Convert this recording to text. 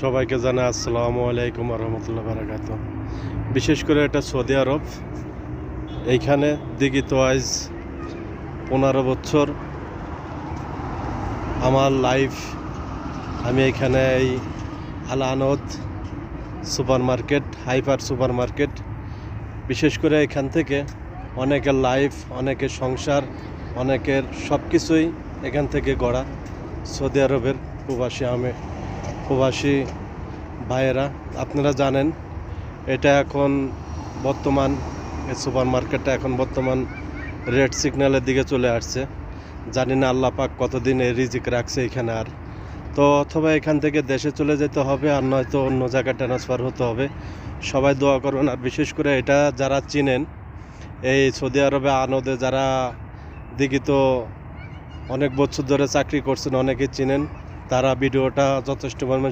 সবাইকে জানাই আসসালামু আলাইকুম রহমতুল্লাহ বারাকাত। বিশেষ করে এটা সৌদি আরব, এইখানে দিঘি তো আজ 15 বছর আমার লাইফ। আমি এইখানে এই আল আনদ supermarket, hyper supermarket, বিশেষ করে এখান থেকে অনেকের লাইফ, অনেকের সংসার, অনেকের সব কিছুই এখান থেকে গড়া। সৌদি আরবের প্রবাসী ভাইয়েরা, আপনারা জানেন এটা এখন বর্তমান এই সুপার মার্কেটটা এখন বর্তমান রেড সিগন্যালের দিকে চলে আসছে। জানি না আল্লাহ পাক কতদিন এই রিজিক রাখছে এখানে। আর তো অথবা এখান থেকে দেশে চলে যেতে হবে, আর নয়তো অন্য জায়গায় ট্রান্সফার হতে হবে। সবাই দোয়া করবেন। আর বিশেষ করে এটা যারা চিনেন, এই সৌদি আরবে আনদে যারা দিঘি তো অনেক বছর ধরে চাকরি করছেন, অনেকে চিনেন, তারা ভিডিওটা যথেষ্ট পরিমাণ